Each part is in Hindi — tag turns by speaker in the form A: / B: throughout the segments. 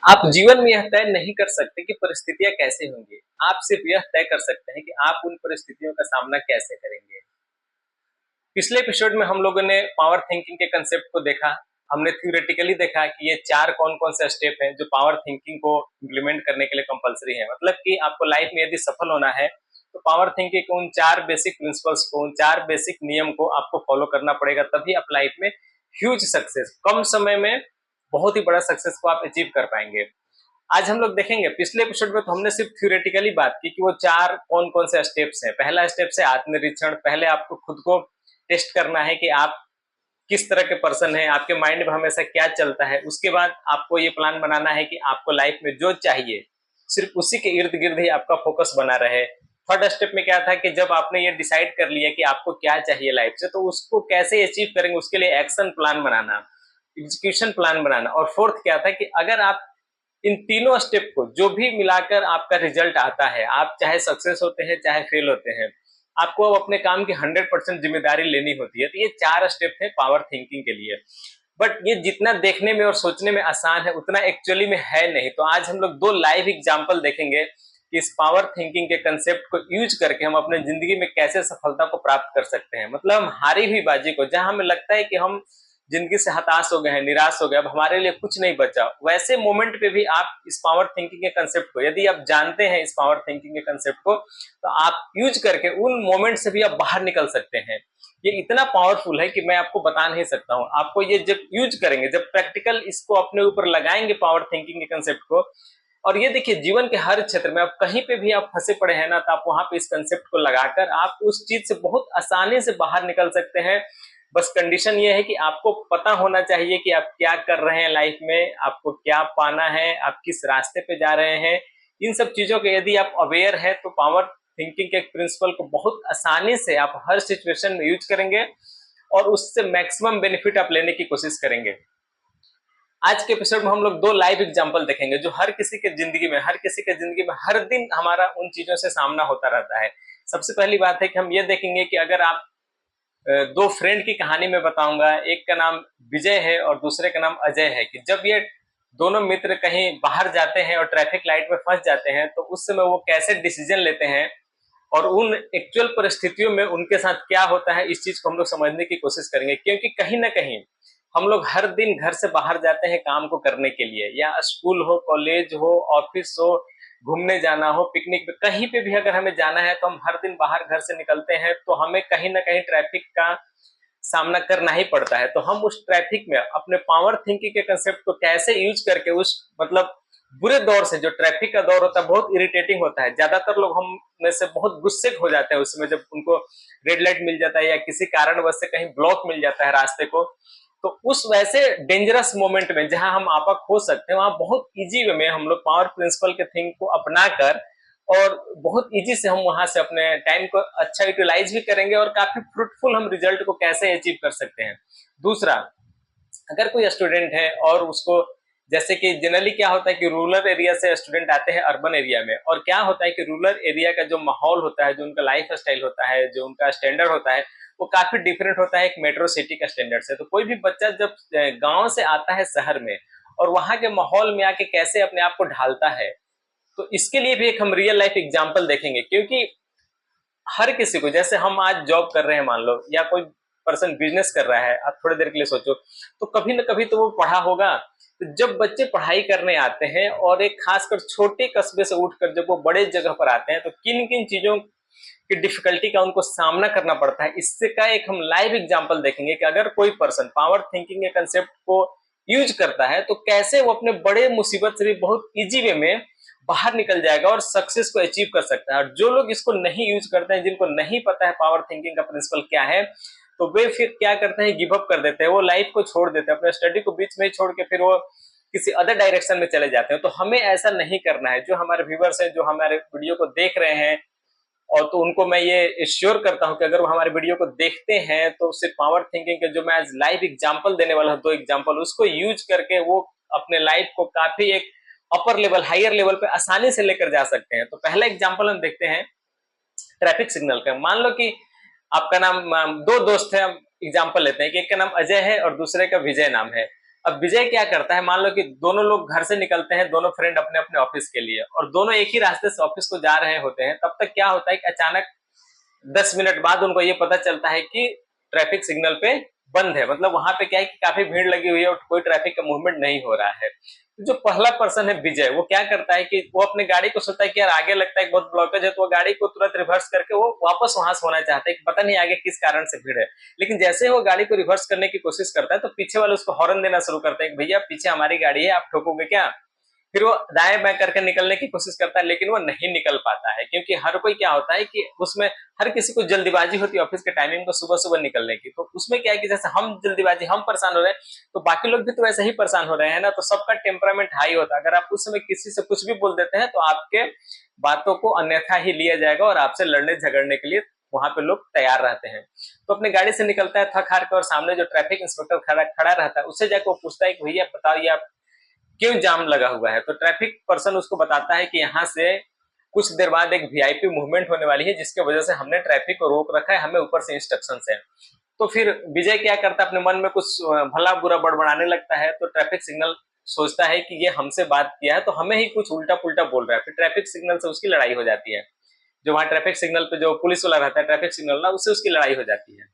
A: आप जीवन में यह तय नहीं कर सकते कि परिस्थितियां कैसे होंगी। आप सिर्फ यह तय कर सकते हैं कि आप उन परिस्थितियों का सामना कैसे करेंगे। पिछले एपिसोड में हम लोगों ने पावर थिंकिंग के कंसेप्ट को देखा। हमने थ्योरेटिकली देखा कि ये चार कौन कौन से स्टेप हैं जो पावर थिंकिंग को इम्प्लीमेंट करने के लिए कंपलसरी है। मतलब कि आपको लाइफ में यदि सफल होना है तो पावर थिंकिंग के उन चार बेसिक प्रिंसिपल्स को, उन चार बेसिक नियम को आपको फॉलो करना पड़ेगा, तभी आप लाइफ में ह्यूज सक्सेस, कम समय में बहुत ही बड़ा सक्सेस को आप अचीव कर पाएंगे। आज हम लोग देखेंगे, पिछले एपिसोड में तो हमने सिर्फ थ्योरेटिकली बात की कि वो चार कौन कौन से स्टेप्स हैं। पहला स्टेप है आत्मनिरीक्षण। पहले आपको खुद को टेस्ट करना है कि आप किस तरह के पर्सन हैं, आपके माइंड में हमेशा क्या चलता है। उसके बाद आपको ये प्लान बनाना है कि आपको लाइफ में जो चाहिए सिर्फ उसी के इर्द गिर्द ही आपका फोकस बना रहे। थर्ड स्टेप में क्या था कि जब आपने ये डिसाइड कर लिया कि आपको क्या चाहिए लाइफ से, तो उसको कैसे अचीव करेंगे, उसके लिए एक्शन प्लान बनाना, एग्जीक्यूशन प्लान बनाना। और फोर्थ क्या था कि अगर आप इन तीनों स्टेप को जो भी मिलाकर आपका रिजल्ट आता है, आप चाहे सक्सेस होते हैं चाहे फेल होते हैं, आपको अब अपने काम की 100% जिम्मेदारी लेनी होती है। तो ये चार स्टेप है पावर थिंकिंग के लिए। बट ये जितना देखने में और सोचने में आसान है उतना एक्चुअली में है नहीं। तो आज हम लोग दो लाइव एग्जाम्पल देखेंगे कि इस पावर थिंकिंग के कंसेप्ट को यूज करके हम अपने जिंदगी में कैसे सफलता को प्राप्त कर सकते हैं। मतलब हम हारी हुई बाजी को, जहां हमें लगता है कि हम जिंदगी से हताश हो गए हैं, निराश हो गए, अब हमारे लिए कुछ नहीं बचा, वैसे मोमेंट पे भी आप इस पावर थिंकिंग के कंसेप्ट को, यदि आप जानते हैं इस पावर थिंकिंग के कंसेप्ट को, तो आप यूज करके उन मोमेंट से भी आप बाहर निकल सकते हैं। ये इतना पावरफुल है कि मैं आपको बता नहीं सकता हूं। आपको ये जब यूज करेंगे, जब प्रैक्टिकल इसको अपने ऊपर लगाएंगे पावर थिंकिंग के कंसेप्ट को, और ये देखिए जीवन के हर क्षेत्र में आप कहीं पे भी आप फंसे पड़े हैं ना, तो आप वहां पे इस कंसेप्ट को लगाकर आप उस चीज से बहुत आसानी से बाहर निकल सकते हैं। बस कंडीशन ये है कि आपको पता होना चाहिए कि आप क्या कर रहे हैं लाइफ में, आपको क्या पाना है, आप किस रास्ते पे जा रहे हैं। इन सब चीजों के यदि आप अवेयर है तो पावर थिंकिंग के प्रिंसिपल को बहुत आसानी से आप हर सिचुएशन में यूज करेंगे और उससे मैक्सिमम बेनिफिट आप लेने की कोशिश करेंगे। आज के एपिसोड में हम लोग दो लाइव एग्जांपल देखेंगे जो हर किसी के जिंदगी में, हर दिन हमारा उन चीजों से सामना होता रहता है। सबसे पहली बात है कि हम ये देखेंगे कि अगर आप दो फ्रेंड की कहानी में बताऊंगा, एक का नाम विजय है और दूसरे का नाम अजय है, कि जब ये दोनों मित्र कहीं बाहर जाते हैं और ट्रैफिक लाइट में फंस जाते हैं तो उस समय वो कैसे डिसीजन लेते हैं और उन एक्चुअल परिस्थितियों में उनके साथ क्या होता है, इस चीज को हम लोग समझने की कोशिश करेंगे। क्योंकि कहीं ना कहीं हम लोग हर दिन घर से बाहर जाते हैं काम को करने के लिए, या स्कूल हो, कॉलेज हो, ऑफिस हो, घूमने जाना हो, पिकनिक पे, कहीं पे भी अगर हमें जाना है तो हम हर दिन बाहर घर से निकलते हैं, तो हमें कहीं ना कहीं ट्रैफिक का सामना करना ही पड़ता है। तो हम उस ट्रैफिक में अपने पावर थिंकिंग के कंसेप्ट को कैसे यूज करके उस, मतलब बुरे दौर से, जो ट्रैफिक का दौर होता है बहुत इरिटेटिंग होता है, ज्यादातर लोग हम में से बहुत गुस्से हो जाते हैं उसमें, जब उनको रेड लाइट मिल जाता है या किसी कारणवश से कहीं ब्लॉक मिल जाता है रास्ते को। तो उस वैसे डेंजरस मोमेंट में जहां हम आपा खो सकते हैं, वहां बहुत इजी वे में हम लोग पावर प्रिंसिपल के थिंक को अपनाकर और बहुत इजी से हम वहां से अपने टाइम को अच्छा यूटिलाइज भी करेंगे और काफी फ्रूटफुल हम रिजल्ट को कैसे अचीव कर सकते हैं। दूसरा, अगर कोई स्टूडेंट है और उसको, जैसे कि जनरली क्या होता है कि रूरल एरिया से स्टूडेंट आते हैं अर्बन एरिया में, और क्या होता है कि रूरल एरिया का जो माहौल होता है, जो उनका लाइफ स्टाइल होता है, जो उनका स्टैंडर्ड होता है, वो काफी डिफरेंट होता है एक मेट्रो सिटी का स्टैंडर्ड से। तो कोई भी बच्चा जब गांव से आता है शहर में और वहां के माहौल में आके कैसे अपने आप को ढालता है, तो इसके लिए भी एक हम रियल लाइफ एग्जाम्पल देखेंगे। क्योंकि हर किसी को, जैसे हम आज जॉब कर रहे हैं मान लो, या कोई पर्सन बिजनेस कर रहा है, आप थोड़ी देर के लिए सोचो, तो कभी ना कभी तो वो पढ़ा होगा। तो जब बच्चे पढ़ाई करने आते हैं और एक खासकर छोटे कस्बे से उठकर जब वो बड़े जगह पर आते हैं, तो किन किन चीजों की डिफिकल्टी का उनको सामना करना पड़ता है, इससे का एक हम लाइव एग्जांपल देखेंगे कि अगर कोई पर्सन पावर थिंकिंग के कंसेप्ट को यूज करता है तो कैसे वो अपने बड़े मुसीबत से भी बहुत इजी वे में बाहर निकल जाएगा और सक्सेस को अचीव कर सकता है। और जो लोग इसको नहीं यूज करते हैं, जिनको नहीं पता है पावर थिंकिंग का प्रिंसिपल क्या है, तो वे फिर क्या करते हैं, गिव अप कर देते हैं, वो लाइफ को छोड़ देते हैं, अपने स्टडी को बीच में ही छोड़ के फिर वो किसी अदर डायरेक्शन में चले जाते हैं। तो हमें ऐसा नहीं करना है। जो हमारे व्यूवर्स हैं, जो हमारे वीडियो को देख रहे हैं, और तो उनको मैं ये श्योर करता हूं कि अगर वो हमारे वीडियो को देखते हैं तो सिर्फ पावर थिंकिंग के जो मैं आज लाइव एग्जांपल देने वाला हूं, दो एग्जांपल, उसको यूज करके वो अपने लाइफ को काफी एक अपर लेवल, हायर लेवल पे आसानी से लेकर जा सकते हैं। तो पहला एग्जांपल हम देखते हैं ट्रैफिक सिग्नल का। मान लो कि आपका नाम, दो दोस्त है, हम एग्जांपल लेते हैं कि एक का नाम अजय है और दूसरे का विजय नाम है। अब विजय क्या करता है, मान लो कि दोनों लोग घर से निकलते हैं, दोनों फ्रेंड अपने अपने ऑफिस के लिए, और दोनों एक ही रास्ते से ऑफिस को जा रहे होते हैं। तब तक क्या होता है कि अचानक 10 मिनट बाद उनको ये पता चलता है कि ट्रैफिक सिग्नल पे बंद है, मतलब वहां पे क्या है कि काफी भीड़ लगी हुई है और कोई ट्रैफिक का मूवमेंट नहीं हो रहा है। जो पहला पर्सन है विजय, वो क्या करता है कि वो अपने गाड़ी को सोचता है कि यार आगे लगता है बहुत ब्लॉकेज है, तो वो गाड़ी को तुरंत रिवर्स करके वो वापस वहां से होना चाहता है कि पता नहीं आगे किस कारण से भीड़ है। लेकिन जैसे ही वो गाड़ी को रिवर्स करने की कोशिश करता है तो पीछे वाले उसको हॉर्न देना शुरू करते हैं कि भैया पीछे हमारी गाड़ी है, आप ठोकोगे क्या। फिर वो दाएं बाएं करके निकलने की कोशिश करता है, लेकिन वो नहीं निकल पाता है, क्योंकि हर कोई क्या होता है कि उसमें हर किसी को जल्दीबाजी होती है ऑफिस के टाइमिंग को सुबह सुबह निकलने की। तो उसमें क्या है कि जैसे हम जल्दीबाजी, हम परेशान हो रहे हैं, तो बाकी लोग भी तो वैसे ही परेशान हो रहे हैं ना, तो सबका टेम्परामेंट हाई होता है। अगर आप उस समय किसी से कुछ भी बोल देते हैं तो आपके बातों को अन्यथा ही लिया जाएगा और आपसे लड़ने झगड़ने के लिए वहां पे लोग तैयार रहते हैं। तो अपने गाड़ी से निकलता है थक हार कर, और सामने जो ट्रैफिक इंस्पेक्टर खड़ा रहता है उससे जाकर वो पूछता है कि भैया बताइए आप क्यों जाम लगा हुआ है। तो ट्रैफिक पर्सन उसको बताता है कि यहाँ से कुछ देर बाद एक वीआईपी मूवमेंट होने वाली है, जिसके वजह से हमने ट्रैफिक को रोक रखा है, हमें ऊपर से इंस्ट्रक्शन है। तो फिर विजय क्या करता है, अपने मन में कुछ भला बुरा बड़बड़ाने लगता है। तो ट्रैफिक सिग्नल सोचता है कि ये हमसे बात किया है तो हमें ही कुछ उल्टा पुल्टा बोल रहा है। फिर ट्रैफिक सिग्नल से उसकी लड़ाई हो जाती है। जो वहां ट्रैफिक सिग्नल पे जो पुलिस वाला रहता है ट्रैफिक सिग्नल ना, उससे उसकी लड़ाई हो जाती है।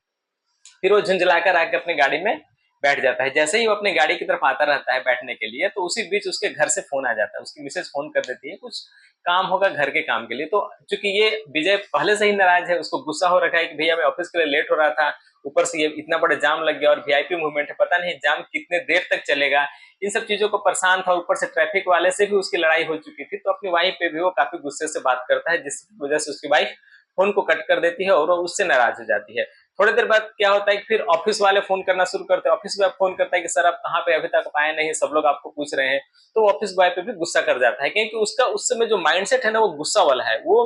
A: फिर वो झुंझलाकर आके अपनी गाड़ी में बैठ जाता है। जैसे ही वो अपनी गाड़ी की तरफ आता रहता है बैठने के लिए, तो उसी बीच उसके घर से फोन आ जाता है। उसकी मिसेज फोन कर देती है, कुछ काम होगा घर के काम के लिए। तो चूंकि ये विजय पहले से ही नाराज है, उसको गुस्सा हो रखा है कि भैया मैं ऑफिस के लिए लेट हो रहा था, ऊपर से ये इतना बड़ा जाम लग गया और वीआईपी मूवमेंट है, पता नहीं जाम कितने देर तक चलेगा। इन सब चीजों को परेशान था, ऊपर से ट्रैफिक वाले से भी उसकी लड़ाई हो चुकी थी। तो अपनी वाइफ पे भी वो काफी गुस्से से बात करता है, जिसकी वजह से उसकी वाइफ फोन को कट कर देती है और वो उससे नाराज हो जाती है। थोड़ी देर बाद क्या होता है कि फिर ऑफिस वाले फोन करना शुरू करते हैं। ऑफिस बॉय फोन करता है कि सर आप कहाँ पे, अभी तक आए नहीं, सब लोग आपको पूछ रहे हैं। तो ऑफिस बॉय पे भी गुस्सा कर जाता है, क्योंकि उसका उस समय जो माइंडसेट है ना वो गुस्सा वाला है। वो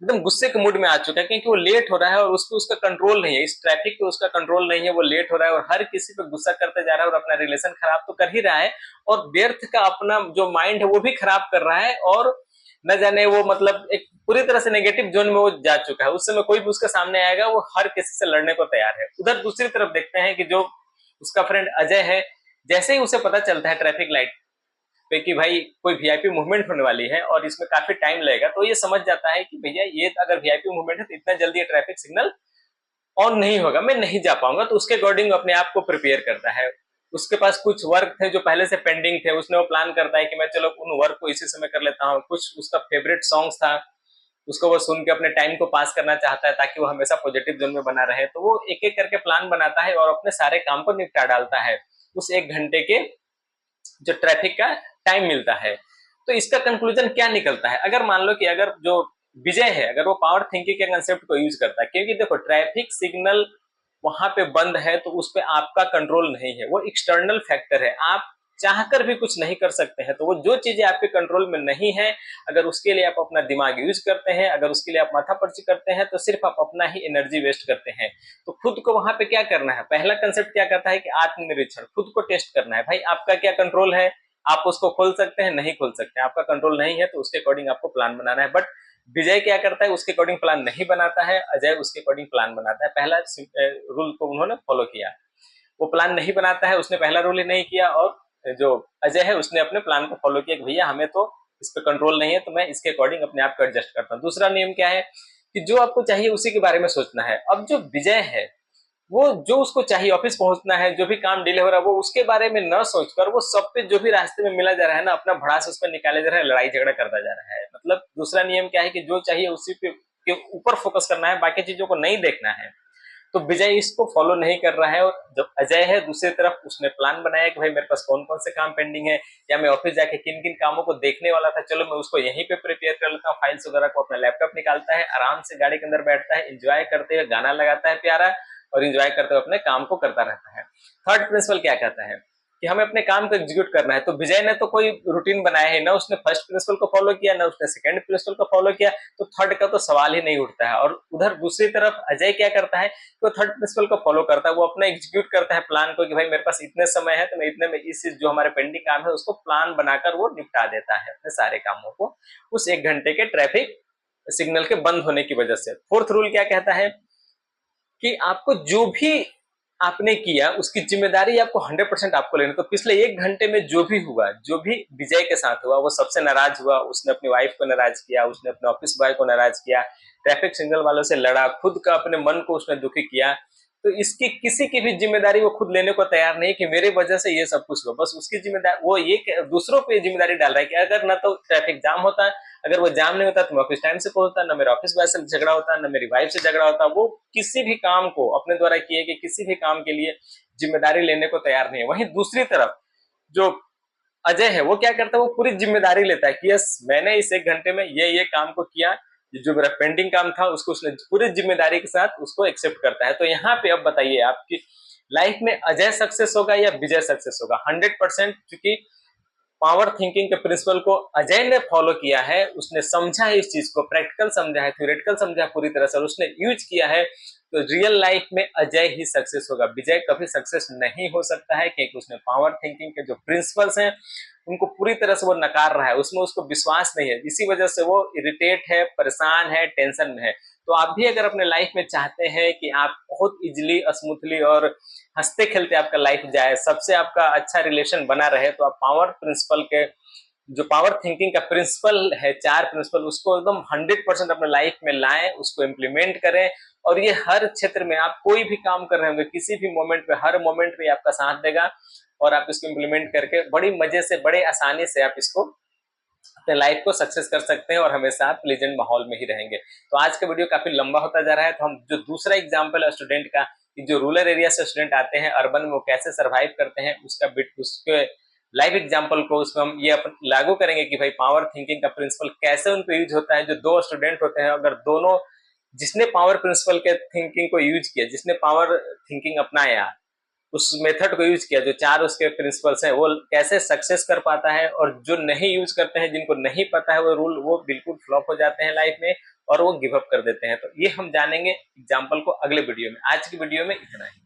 A: एकदम गुस्से के मूड में आ चुका है, क्योंकि वो लेट हो रहा है और उसको उसका कंट्रोल नहीं है, इस ट्रैफिक पे उसका कंट्रोल नहीं है। वो लेट हो रहा है और हर किसी पे गुस्सा करते जा रहा है और अपना रिलेशन खराब तो कर ही रहा है, और व्यर्थ का अपना जो माइंड है वो भी खराब कर रहा है। और न जाने वो मतलब एक पूरी तरह से नेगेटिव जोन में वो जा चुका है। उस समय कोई भी उसके सामने आएगा वो हर किसी से लड़ने को तैयार है। उधर दूसरी तरफ देखते हैं कि जो उसका फ्रेंड अजय है, जैसे ही उसे पता चलता है ट्रैफिक लाइट पे कि भाई कोई वीआईपी मूवमेंट होने वाली है और इसमें काफी टाइम लगेगा, तो ये समझ जाता है कि भैया ये अगर वीआईपी मूवमेंट है तो इतना जल्दी ट्रैफिक सिग्नल ऑन नहीं होगा, मैं नहीं जा पाऊंगा। तो उसके अकॉर्डिंग अपने आप को प्रिपेयर करता है। उसके पास कुछ वर्क थे जो पहले से पेंडिंग थे, उसने वो प्लान करता है कि मैं चलो उन वर्क को इसी समय कर लेता हूँ। कुछ उसका फेवरेट सॉन्ग्स था, उसको वो सुन के अपने टाइम को पास करना चाहता है ताकि वो हमेशा पॉजिटिव जोन में बना रहे। तो वो एक एक करके प्लान बनाता है और अपने सारे काम को निपटा डालता है उस 1 घंटे के जो ट्रैफिक का टाइम मिलता है। तो इसका कंक्लूजन क्या निकलता है, अगर मान लो कि अगर जो विजय है अगर वो पावर थिंकिंग के कंसेप्ट को यूज करता है, क्योंकि देखो ट्रैफिक सिग्नल वहां पे बंद है तो उस पर आपका कंट्रोल नहीं है, वो एक्सटर्नल फैक्टर है, आप चाहकर भी कुछ नहीं कर सकते हैं। तो वो जो चीजें आपके कंट्रोल में नहीं है, अगर उसके लिए आप अपना दिमाग यूज करते हैं, अगर उसके लिए आप माथा पर्ची करते हैं, तो सिर्फ आप अपना ही एनर्जी वेस्ट करते हैं। तो खुद को वहां पे क्या करना है, पहला कंसेप्ट क्या कहता है कि आत्मनिरीक्षण, खुद को टेस्ट करना है। भाई आपका क्या कंट्रोल है, आप उसको खोल सकते हैं, नहीं खोल सकते हैं, आपका कंट्रोल नहीं है, तो उसके अकॉर्डिंग आपको प्लान बनाना है। बट विजय क्या करता है, उसके अकॉर्डिंग प्लान नहीं बनाता है, अजय उसके अकॉर्डिंग प्लान बनाता है। पहला रूल को उन्होंने फॉलो किया, वो प्लान नहीं बनाता है, उसने पहला रूल ही नहीं किया। और जो अजय है उसने अपने प्लान को फॉलो किया कि भैया हमें तो इस पे कंट्रोल नहीं है, तो मैं इसके अकॉर्डिंग अपने आप को एडजस्ट करता हूँ। दूसरा नियम क्या है कि जो आपको चाहिए उसी के बारे में सोचना है। अब जो विजय है वो जो उसको चाहिए, ऑफिस पहुंचना है, जो भी काम डिले हो रहा है, वो उसके बारे में न सोचकर वो सब पे जो भी रास्ते में मिला जा रहा है ना, अपना भड़ास उस पर निकाले जा रहा है, लड़ाई झगड़ा करता जा रहा है। मतलब दूसरा नियम क्या है कि जो चाहिए उसी पे के ऊपर फोकस करना है, बाकी चीजों को नहीं देखना है। तो विजय इसको फॉलो नहीं कर रहा है। और जब अजय है दूसरी तरफ, उसने प्लान बनाया कि भाई मेरे पास कौन कौन से काम पेंडिंग है, या मैं ऑफिस जाके किन किन कामों को देखने वाला था, चलो मैं उसको यहीं पे प्रिपेयर कर लेता हूँ। फाइल्स वगैरह को अपना लैपटॉप निकालता है, आराम से गाड़ी के अंदर बैठता है, इंजॉय करते हुए गाना लगाता है प्यारा, और इंजॉय करते हुए अपने काम को करता रहता है। थर्ड प्रिंसिपल क्या कहता है कि हमें अपने काम को एग्जीक्यूट करना है। तो विजय ने तो कोई रूटीन बनाया है ना, उसने फर्स्ट प्रिंसिपल को फॉलो किया, ना उसने सेकंड प्रिंसिपल को फॉलो किया, तो थर्ड का तो सवाल ही नहीं उठता है। और उधर दूसरी तरफ अजय क्या करता है, वो थर्ड प्रिंसिपल को फॉलो करता है, वो अपना एग्जीक्यूट करता है प्लान को कि भाई मेरे पास इतने समय है, तो मैं इतने में इस जो हमारे पेंडिंग काम है उसको प्लान बनाकर वो निपटा देता है अपने सारे कामों को उस 1 घंटे के ट्रैफिक सिग्नल के बंद होने की वजह से। फोर्थ रूल क्या कहता है कि आपको जो भी आपने किया उसकी जिम्मेदारी आपको 100% आपको लेनी। तो पिछले 1 घंटे में जो भी हुआ, जो भी विजय के साथ हुआ, वो सबसे नाराज हुआ, उसने अपनी वाइफ को नाराज किया, उसने अपने ऑफिस बॉय को नाराज किया, ट्रैफिक सिग्नल वालों से लड़ा, खुद का अपने मन को उसने दुखी किया। तो इसकी किसी की भी जिम्मेदारी वो खुद लेने को तैयार नहीं कि मेरे वजह से ये सब कुछ हुआ। बस उसकी जिम्मेदारी वो ये दूसरों पे जिम्मेदारी डाल रहा है कि अगर ना तो ट्रैफिक जाम होता, अगर वो जाम नहीं होता तो मैं ऑफिस टाइम से पहुंचता, ना मेरे ऑफिस बॉय से झगड़ा होता, ना मेरी वाइफ से झगड़ा होता। वो किसी भी काम को अपने द्वारा किए गए किसी भी काम के लिए जिम्मेदारी लेने को तैयार नहीं है। वहीं दूसरी तरफ जो अजय है वो क्या करता है, वो पूरी जिम्मेदारी लेता है कि यस मैंने इस 1 घंटे में ये काम को किया, जो मेरा पेंडिंग काम था उसको उसने पूरी जिम्मेदारी के साथ उसको एक्सेप्ट करता है। तो यहाँ पे अब बताइए आपकी लाइफ में अजय सक्सेस होगा या विजय सक्सेस होगा? 100%, क्योंकि पावर थिंकिंग के प्रिंसिपल को अजय ने फॉलो किया है, उसने समझा है, इस चीज को प्रैक्टिकल समझा है, थ्योरेटिकल समझा है पूरी तरह से, और उसने यूज किया है। तो रियल लाइफ में अजय ही सक्सेस होगा, विजय कभी सक्सेस नहीं हो सकता है, क्योंकि उसने पावर थिंकिंग के जो प्रिंसिपल्स हैं उनको पूरी तरह से वो नकार रहा है, उसमें उसको विश्वास नहीं है, इसी वजह से वो इरिटेट है, परेशान है, टेंशन में है। तो आप भी अगर अपने लाइफ में चाहते हैं कि आप बहुत इजिली, स्मूथली और हंसते खेलते आपका लाइफ जाए, सबसे आपका अच्छा रिलेशन बना रहे, तो आप पावर प्रिंसिपल के जो पावर थिंकिंग का प्रिंसिपल है, 4 प्रिंसिपल, उसको एकदम 100% अपने लाइफ में लाएं, उसको इम्प्लीमेंट करें। और ये हर क्षेत्र में आप कोई भी काम कर रहे होंगे, किसी भी मोमेंट पे, हर मोमेंट पे आपका साथ देगा, और आप इसको इम्प्लीमेंट करके बड़ी मजे से, बड़े आसानी से आप इसको अपने लाइफ को सक्सेस कर सकते हैं, और हमेशा आप प्लेजेंट माहौल में ही रहेंगे। तो आज का वीडियो काफी लंबा होता जा रहा है, तो हम जो दूसरा एग्जाम्पल है स्टूडेंट का, जो रूरल एरिया से स्टूडेंट आते हैं अर्बन में, वो कैसे सर्वाइव करते हैं, उसके लाइव एग्जाम्पल को उसको हम ये लागू करेंगे कि भाई पावर थिंकिंग का प्रिंसिपल कैसे उन पर यूज होता है। जो 2 स्टूडेंट होते हैं, अगर दोनों, जिसने पावर प्रिंसिपल के थिंकिंग को यूज किया, जिसने पावर थिंकिंग अपनाया, उस मेथड को यूज किया, जो 4 उसके प्रिंसिपल्स हैं, वो कैसे सक्सेस कर पाता है, और जो नहीं यूज करते हैं, जिनको नहीं पता है वो रूल, वो बिल्कुल फ्लॉप हो जाते हैं लाइफ में और वो गिव अप कर देते हैं। तो ये हम जानेंगे एग्जाम्पल को अगले वीडियो में। आज की वीडियो में इतना ही।